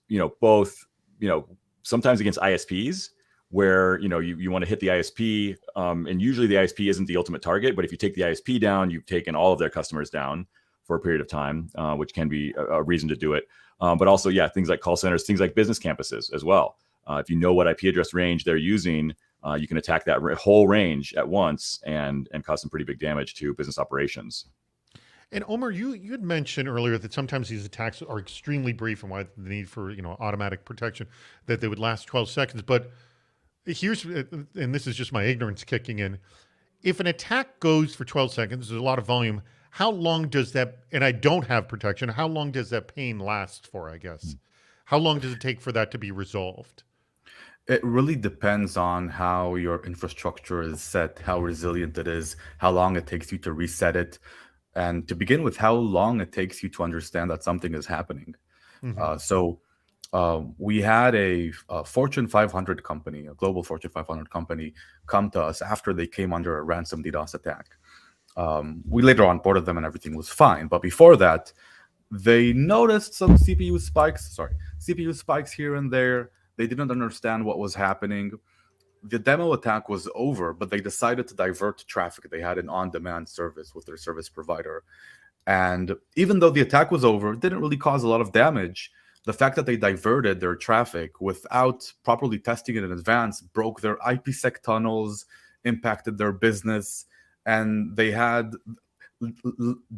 S2: sometimes against ISPs, where, you want to hit the ISP, and usually the ISP isn't the ultimate target, but if you take the ISP down, you've taken all of their customers down for a period of time, which can be a reason to do it. But also, things like call centers, things like business campuses as well. If you know what IP address range they're using, you can attack that whole range at once and cause some pretty big damage to business operations.
S1: And Omer, you had mentioned earlier that sometimes these attacks are extremely brief, and why the need for automatic protection, that they would last 12 seconds. But here's, and this is just my ignorance kicking in, if an attack goes for 12 seconds, there's a lot of volume. How long does that? And I don't have protection. How long does that pain last for? I guess. How long does it take for that to be resolved?
S3: It really depends on how your infrastructure is set, how resilient it is, how long it takes you to reset it. And to begin with, how long it takes you to understand that something is happening. So we had a Fortune 500 company, a global Fortune 500 company, come to us after they came under a ransom DDoS attack. We later onboarded them and everything was fine. But before that, they noticed some CPU spikes here and there. They didn't understand what was happening. The demo attack was over, but they decided to divert traffic. They had an on-demand service with their service provider. And even though the attack was over, it didn't really cause a lot of damage. The fact that they diverted their traffic without properly testing it in advance broke their IPsec tunnels, impacted their business, and they had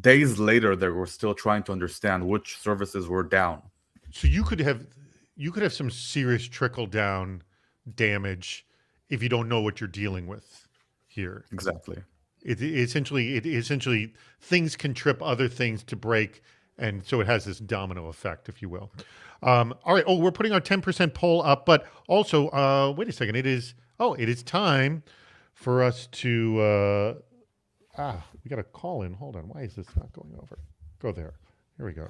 S3: days later they were still trying to understand which services were down.
S1: So you could have some serious trickle down damage if you don't know what you're dealing with here.
S3: Exactly.
S1: It essentially things can trip other things to break, and so it has this domino effect, if you will. All right. Oh, we're putting our 10% poll up, but also, wait a second. It is time for us to. We got a call in. Hold on. Why is this not going over? Go there. Here we go.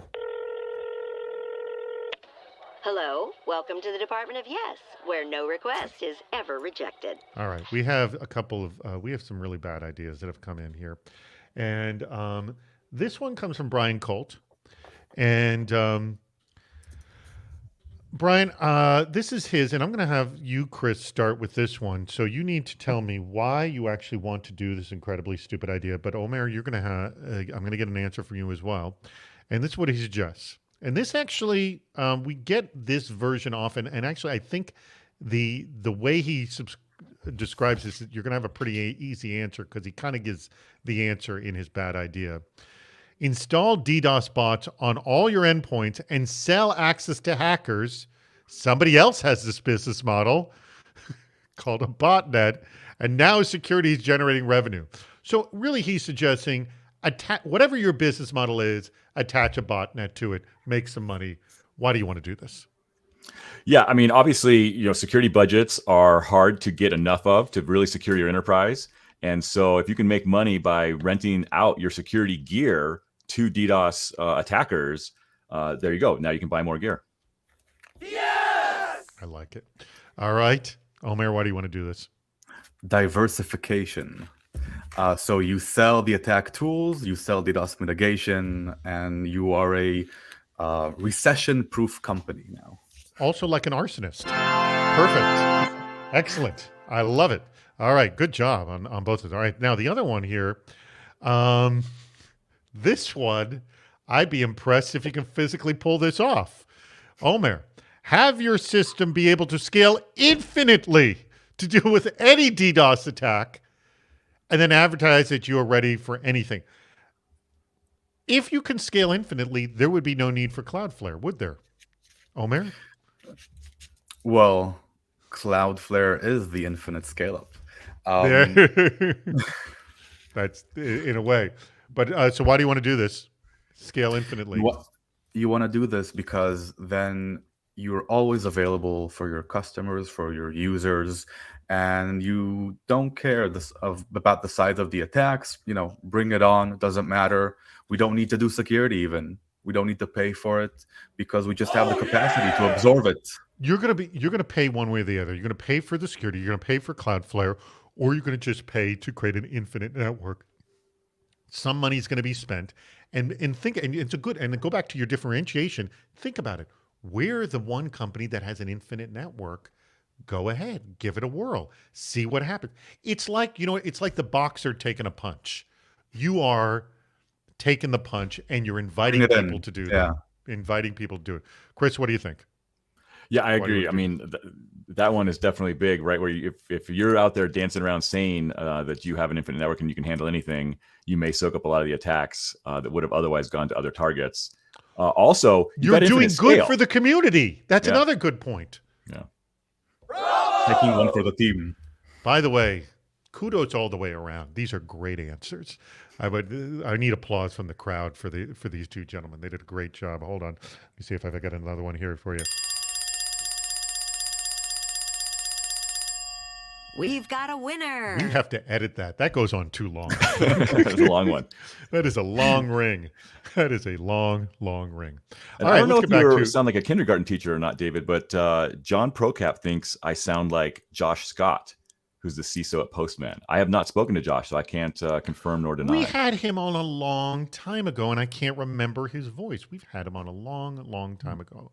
S5: Hello, welcome to the Department of Yes, where no request is ever rejected.
S1: All right, we have a couple of we have some really bad ideas that have come in here, and this one comes from Brian Colt, and Brian, this is his, and I'm going to have you, Chris, start with this one. So you need to tell me why you actually want to do this incredibly stupid idea. But Omer, you're going to have I'm going to get an answer from you as well, and this is what he suggests. And this actually, we get this version often, and actually, I think the way he describes this, you're going to have a pretty easy answer because he kind of gives the answer in his bad idea. Install DDoS bots on all your endpoints and sell access to hackers. Somebody else has this business model called a botnet, and now security is generating revenue. So really, he's suggesting whatever your business model is, attach a botnet to it, make some money. Why do you want to do this?
S2: Yeah, I mean, obviously, security budgets are hard to get enough of to really secure your enterprise. And so if you can make money by renting out your security gear to DDoS attackers, there you go. Now you can buy more gear.
S1: Yes! I like it. All right. Omer, why do you want to do this?
S3: Diversification. So you sell the attack tools, you sell DDoS mitigation, and you are a recession-proof company now.
S1: Also like an arsonist. Perfect. Excellent. I love it. All right. Good job on both of them. All right. Now, the other one here, this one, I'd be impressed if you can physically pull this off. Omer, have your system be able to scale infinitely to deal with any DDoS attack, and then advertise that you are ready for anything. If you can scale infinitely, there would be no need for Cloudflare, would there? Omer?
S3: Well, Cloudflare is the infinite scale-up.
S1: That's in a way. But so why do you want to do this? Scale infinitely.
S3: You want to do this because then you're always available for your customers, for your users, and you don't care about the size of the attacks. Bring it on. It doesn't matter. We don't need to do security even. We don't need to pay for it because we just have the capacity to absorb it.
S1: You're gonna pay one way or the other. You're gonna pay for the security. You're gonna pay for Cloudflare, or you're gonna just pay to create an infinite network. Some money's gonna be spent, and it's a good. And go back to your differentiation. Think about it. We're the one company that has an infinite network. Go ahead, give it a whirl, see what happens. It's like it's like the boxer taking a punch. You are taking the punch, and you're inviting people to do that. Inviting people to do it. Chris, what do you think?
S2: Yeah, I agree. I mean, that one is definitely big, right? Where if you're out there dancing around saying that you have an infinite network and you can handle anything, you may soak up a lot of the attacks that would have otherwise gone to other targets. Also,
S1: you're doing good for the community. That's another good point.
S2: Yeah.
S3: Taking one for the team.
S1: By the way, kudos all the way around. These are great answers. I need applause from the crowd for these two gentlemen. They did a great job. Hold on. Let me see if I've got another one here for you.
S4: We've got a winner.
S1: We have to edit that. That goes on too long.
S2: That's a long one.
S1: That is a long ring. That is a long, long ring.
S2: All right, I don't know if you sound like a kindergarten teacher or not, David, but John Procap thinks I sound like Josh Scott, who's the CISO at Postman. I have not spoken to Josh, so I can't confirm nor deny.
S1: We had him on a long time ago, and I can't remember his voice. We've had him on a long, long time ago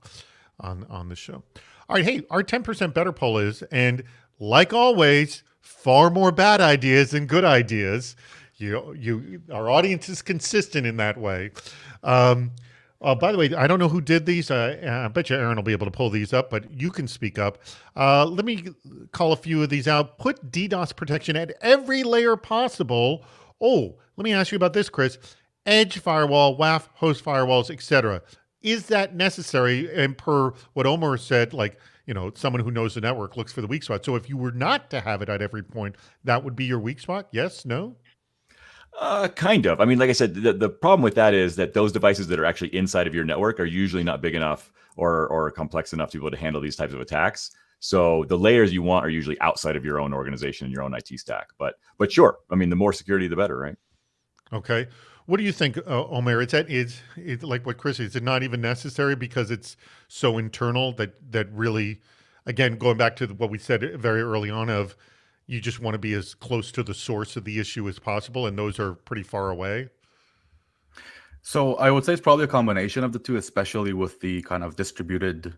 S1: on the show. All right, hey, our 10% better poll is, and like always, far more bad ideas than good ideas. Our audience is consistent in that way. By the way, I don't know who did these. I bet you Aaron will be able to pull these up, but you can speak up. Let me call a few of these out. Put DDoS protection at every layer possible, Oh, let me ask you about this, Chris. Edge firewall, WAF, host firewalls, etc. Is that necessary? And per what Omar said, like, someone who knows the network looks for the weak spot. So if you were not to have it at every point, that would be your weak spot? Yes? No?
S2: Kind of. I mean, like I said, the problem with that is that those devices that are actually inside of your network are usually not big enough or complex enough to be able to handle these types of attacks. So the layers you want are usually outside of your own organization and your own IT stack. But sure, I mean, the more security, the better, right?
S1: Okay. What do you think, Omer? Is like what Chris said, is it not even necessary because it's so internal that really, again, going back to what we said very early on of you just want to be as close to the source of the issue as possible, and those are pretty far away?
S3: So I would say it's probably a combination of the two, especially with the kind of distributed,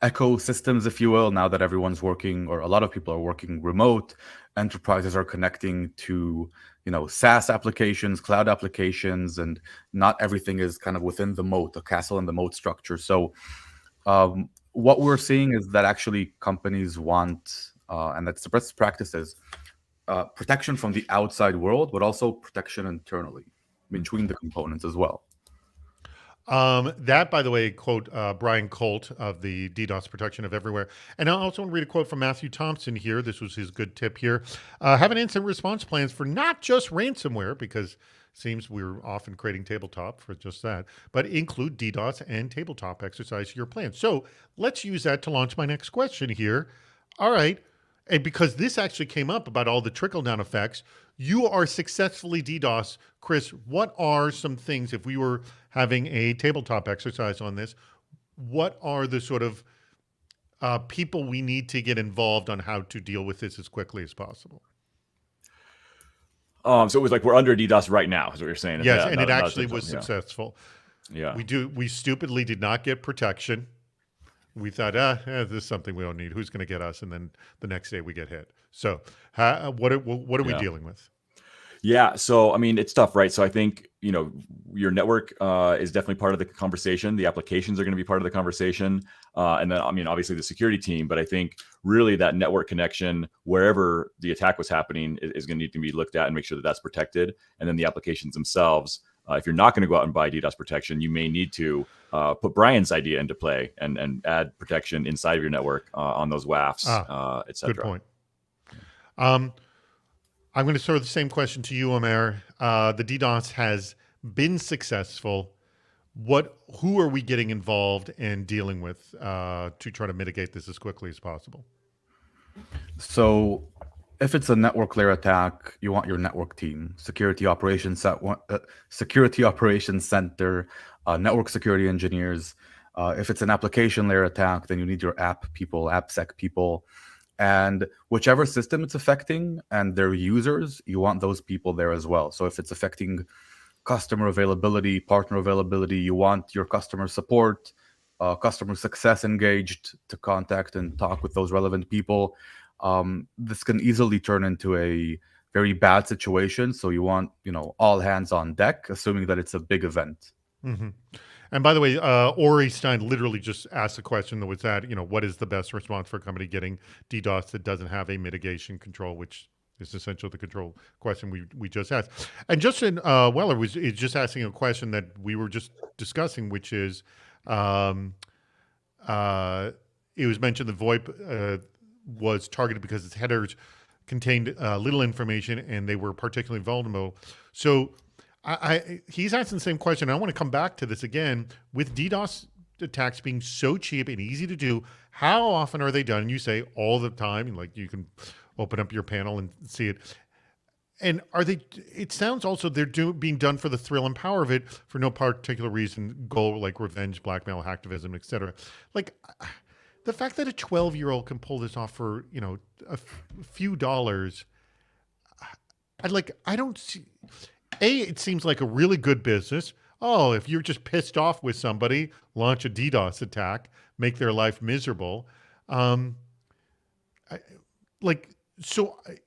S3: ecosystems, if you will. Now that everyone's working, or a lot of people are working remote, enterprises are connecting to, SaaS applications, cloud applications, and not everything is kind of within the moat, a castle in the moat structure. So what we're seeing is that actually companies want, and that's the best practices, protection from the outside world, but also protection internally between the components as well.
S1: That, by the way, quote Brian Colt of the DDoS Protection of Everywhere. And I also want to read a quote from Matthew Thompson here. This was his good tip here. Have an incident response plans for not just ransomware, because it seems we're often creating tabletop for just that, but include DDoS and tabletop exercise your plan. So let's use that to launch my next question here. All right. And because this actually came up about all the trickle-down effects, you are successfully DDoS. Chris, what are some things, if we were having a tabletop exercise on this, what are the sort of people we need to get involved on how to deal with this as quickly as possible?
S2: So it was like we're under DDoS right now, is what you're saying.
S1: Yes, and it actually was successful.
S2: Yeah.
S1: We stupidly did not get protection. We thought, this is something we don't need. Who's going to get us? And then the next day we get hit. So what are we dealing with?
S2: Yeah. So, I mean, it's tough, right? So I think, your network is definitely part of the conversation. The applications are going to be part of the conversation. And then, I mean, obviously the security team, but I think really that network connection, wherever the attack was happening, is going to need to be looked at and make sure that that's protected. And then the applications themselves, if you're not going to go out and buy DDoS protection, you may need to put Brian's idea into play and add protection inside of your network on those WAFs, et cetera.
S1: Good point. I'm going to throw the same question to you, Omer. The DDoS has been successful. Who are we getting involved and dealing with to try to mitigate this as quickly as possible?
S3: So if it's a network layer attack, you want your network team, security operations center, network security engineers. If it's an application layer attack, then you need your app people, AppSec people. And whichever system it's affecting and their users, you want those people there as well. So if it's affecting customer availability, partner availability, you want your customer support, customer success engaged to contact and talk with those relevant people. This can easily turn into a very bad situation. So you want, all hands on deck, assuming that it's a big event.
S1: Mm-hmm. And by the way, Ori Stein literally just asked a question that was that, what is the best response for a company getting DDoS that doesn't have a mitigation control, which is essentially the control question we just asked. And Justin Weller is just asking a question that we were just discussing, which is, it was mentioned that VoIP was targeted because its headers contained little information and they were particularly vulnerable. So he's asking the same question. I want to come back to this again. With DDoS attacks being so cheap and easy to do, how often are they done? And you say all the time, like you can open up your panel and see it. And are they? It sounds also they're being done for the thrill and power of it for no particular reason, goal like revenge, blackmail, hacktivism, etc. Like the fact that a 12-year-old can pull this off for a few dollars. I don't see. It seems like a really good business. Oh, if you're just pissed off with somebody, launch a DDoS attack, make their life miserable. So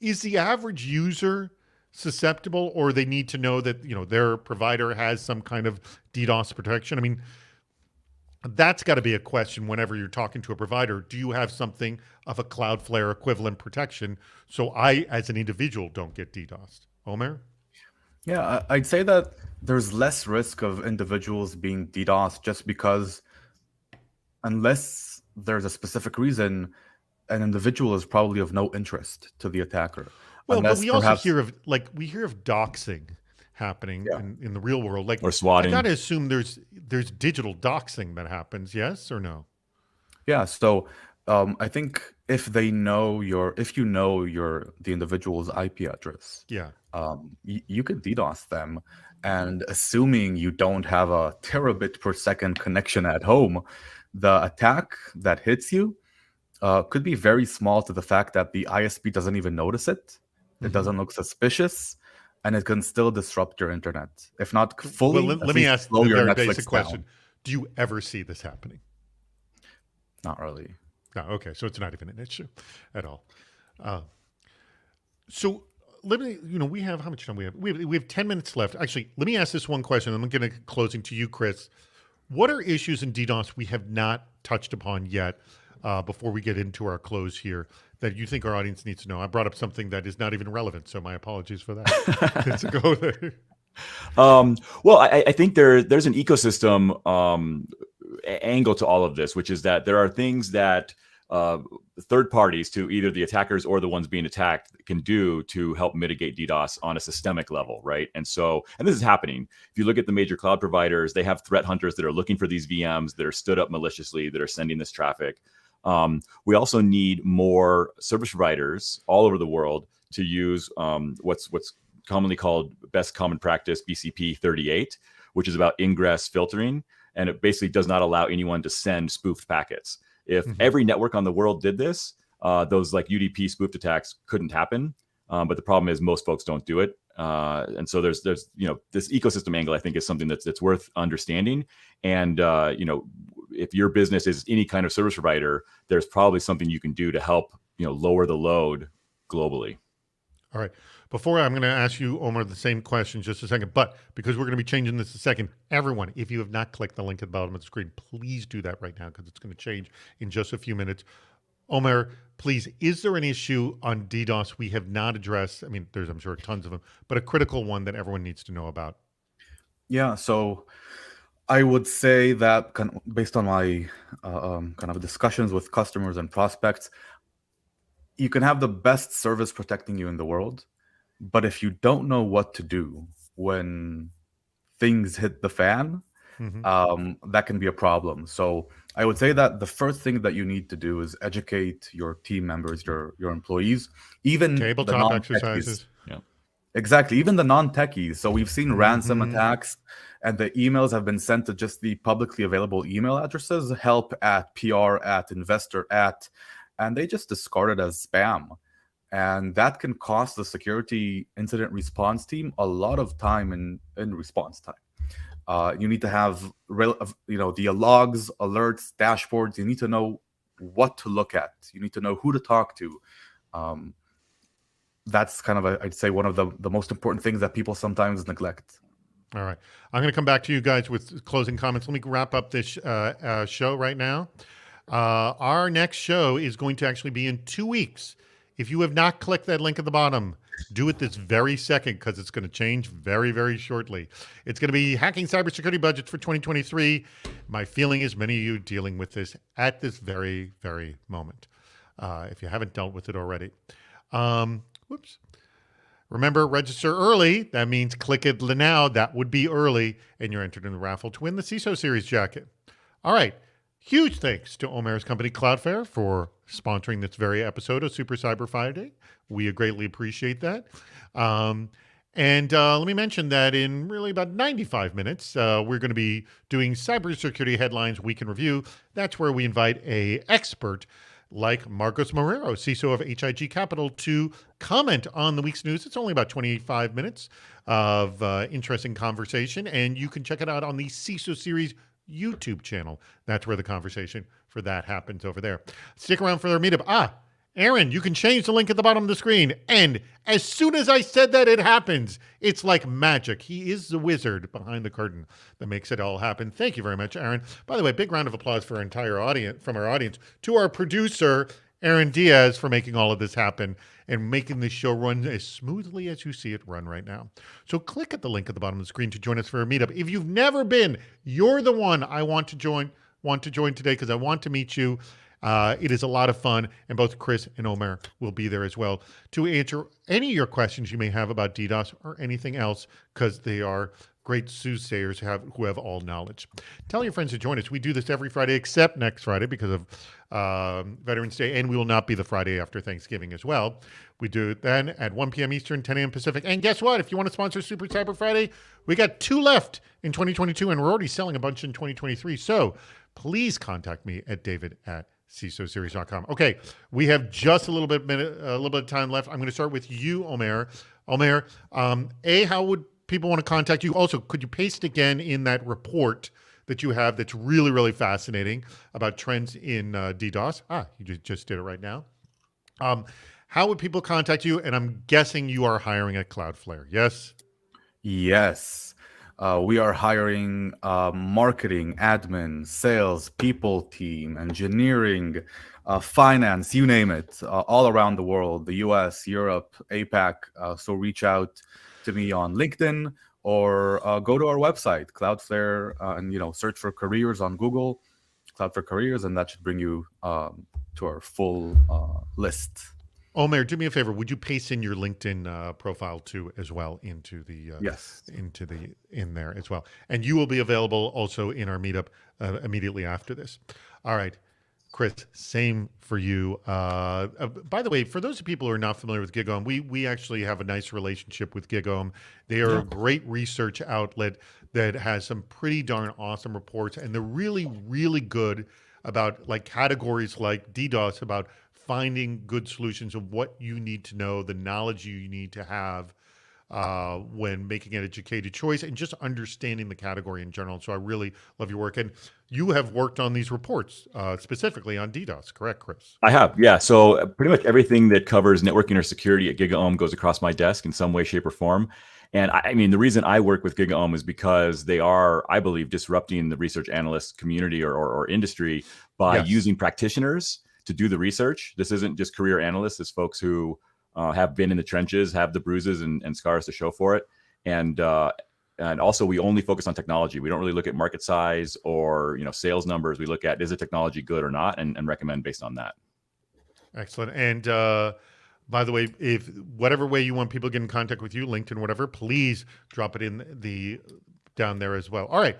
S1: is the average user susceptible, or they need to know that, their provider has some kind of DDoS protection? I mean, That's got to be a question whenever you're talking to a provider. Do you have something of a Cloudflare equivalent protection so I, as an individual, don't get DDoSed? Omer?
S3: Yeah, I'd say that there's less risk of individuals being DDoS just because unless there's a specific reason, an individual is probably of no interest to the attacker.
S1: Well, but
S3: Unless
S1: we also
S3: perhaps,
S1: hear of doxing happening
S3: yeah,
S1: in the real world. Like,
S2: Or
S1: I
S2: swatting.
S1: got to assume there's digital doxing that happens, yes or no?
S3: yeah. So I think if you know the individual's IP address,
S1: Yeah.
S3: you could DDoS them, and assuming you don't have a terabit per second connection at home, the attack that hits you could be very small to the fact that the ISP doesn't even notice it. It doesn't look suspicious, and it can still disrupt your internet. If not fully,
S1: Well,
S3: at
S1: let me
S3: least
S1: ask
S3: slow
S1: the
S3: your
S1: very
S3: Netflix
S1: basic question.
S3: down.
S1: Do you ever see this happening?
S3: Not really.
S1: No, okay, so it's not even an issue at all. So let me, we have, how much time we have? We have 10 minutes left. Actually, let me ask this one question. I'm going to closing to you, Chris. What are issues in DDoS we have not touched upon yet before we get into our close here that you think our audience needs to know? I brought up something that is not even relevant, so my apologies for that. Let's go there.
S2: Well, I think there's an ecosystem angle to all of this, which is that there are things that third parties, to either the attackers or the ones being attacked, can do to help mitigate DDoS on a systemic level, right? And this is happening. If you look at the major cloud providers, they have threat hunters that are looking for these VMs that are stood up maliciously, that are sending this traffic. We also need more service providers all over the world to use what's commonly called best common practice BCP 38, which is about ingress filtering. And it basically does not allow anyone to send spoofed packets. If every network on the world did this, those like UDP spoofed attacks couldn't happen. But the problem is most folks don't do it. And so there's this ecosystem angle, I think, is something that's worth understanding. And if your business is any kind of service provider, there's probably something you can do to help lower the load globally.
S1: All right. Before I'm going to ask you, Omar, the same question in just a second, but because we're going to be changing this in a second, everyone, if you have not clicked the link at the bottom of the screen, please do that right now because it's going to change in just a few minutes. Omar, please, is there an issue on DDoS we have not addressed? I mean, there's, I'm sure, tons of them, but a critical one that everyone needs to know about.
S3: Yeah, so I would say that based on my kind of discussions with customers and prospects, you can have the best service protecting you in the world, but if you don't know what to do when things hit the fan, that can be a problem. So I would say that the first thing that you need to do is educate your team members, your employees, even
S1: tabletop exercises.
S2: Yeah,
S3: exactly. Even the non-techies. So we've seen ransom attacks, and the emails have been sent to just the publicly available email addresses, help at, PR at, investor at, and they just discard it as spam. And that can cost the security incident response team a lot of time in response time. You need to have the logs, alerts, dashboards. You need to know what to look at. You need to know who to talk to. That's kind of, I'd say, one of the most important things that people sometimes neglect.
S1: All right. I'm going to come back to you guys with closing comments. Let me wrap up this show right now. Our next show is going to actually be in 2 weeks. If you have not clicked that link at the bottom, do it this very second because it's going to change very, very shortly. It's going to be hacking cybersecurity budgets for 2023. My feeling is many of you are dealing with this at this very, very moment, if you haven't dealt with it already. Whoops. Remember, register early. That means click it now. That would be early, and you're entered in the raffle to win the CISO Series jacket. All right. Huge thanks to Omer's company, Cloudflare, for sponsoring this very episode of Super Cyber Friday. We greatly appreciate that. And let me mention that in really about 95 minutes, we're going to be doing Cybersecurity Headlines Week in Review. That's where we invite an expert like Marcos Marrero, CISO of HIG Capital, to comment on the week's news. It's only about 25 minutes of interesting conversation, and you can check it out on the CISO Series YouTube channel. That's where the conversation for that happens over there. Stick around for their meetup. Aaron, you can change the link at the bottom of the screen. And as soon as I said that, it happens. It's like magic. He is the wizard behind the curtain that makes it all happen. Thank you very much, Aaron. By the way, big round of applause for our entire audience, from our audience, to our producer, Aaron Diaz, for making all of this happen and making this show run as smoothly as you see it run right now. So click at the link at the bottom of the screen to join us for a meetup. If you've never been, you're the one I want to join today because I want to meet you. It is a lot of fun, and both Chris and Omer will be there as well to answer any of your questions you may have about DDoS or anything else, because they are great soothsayers who have all knowledge. Tell your friends to join us. We do this every Friday except next Friday because of Veterans Day, and we will not be the Friday after Thanksgiving as well. We do it then at 1 p.m. Eastern, 10 a.m. Pacific. And guess what? If you want to sponsor Super Cyber Friday, we got 2 left in 2022, and we're already selling a bunch in 2023. So please contact me at david@csoseries.com. Okay, we have just a little bit of time left. I'm going to start with you, Omer. Omer, how would people want to contact you? Also, could you paste again in that report that you have that's really, really fascinating about trends in DDoS? You just did it right now. How would people contact you? And I'm guessing you are hiring at Cloudflare, yes?
S3: Yes. We are hiring marketing, admin, sales, people team, engineering, finance, you name it, all around the world, the US, Europe, APAC. So reach out to me on LinkedIn or go to our website, Cloudflare, and search for careers on Google, Cloudflare careers, and that should bring you to our full list.
S1: Omer, do me a favor. Would you paste in your LinkedIn profile too, as well, into the
S3: yes,
S1: in there as well, and you will be available also in our meetup immediately after this. All right, Chris, same for you. By the way, for those people who are not familiar with GigOhm, we actually have a nice relationship with GigOhm. They are a great research outlet that has some pretty darn awesome reports, and they're really, really good about like categories like DDoS, about finding good solutions of what you need to know, the knowledge you need to have when making an educated choice, and just understanding the category in general. So I really love your work. And you have worked on these reports specifically on DDoS, correct, Chris?
S2: I have, yeah. So pretty much everything that covers networking or security at GigaOM goes across my desk in some way, shape, or form. And I mean, the reason I work with GigaOM is because they are, I believe, disrupting the research analyst community or industry by using practitioners to do the research. This isn't just career analysts. It's folks who have been in the trenches, have the bruises and scars to show for it. And also, we only focus on technology. We don't really look at market size or sales numbers. We look at, is the technology good or not, and recommend based on that.
S1: Excellent. And by the way, if whatever way you want people to get in contact with you, LinkedIn, whatever, please drop it in down there as well. All right.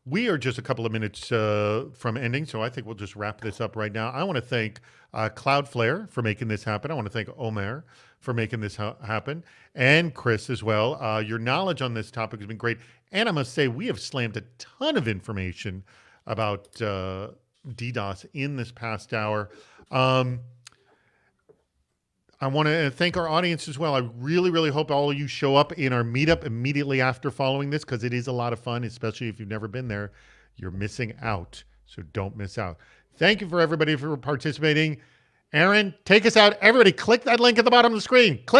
S1: We are just a couple of minutes from ending, so I think we'll just wrap this up right now. I want to thank Cloudflare for making this happen. I want to thank Omer for making this happen, and Chris as well. Your knowledge on this topic has been great, and I must say we have slammed a ton of information about DDoS in this past hour. I want to thank our audience as well. I really, really hope all of you show up in our meetup immediately after following this, because it is a lot of fun, especially if you've never been there. You're missing out, so don't miss out. Thank you for everybody for participating. Aaron, take us out. Everybody, click that link at the bottom of the screen. Click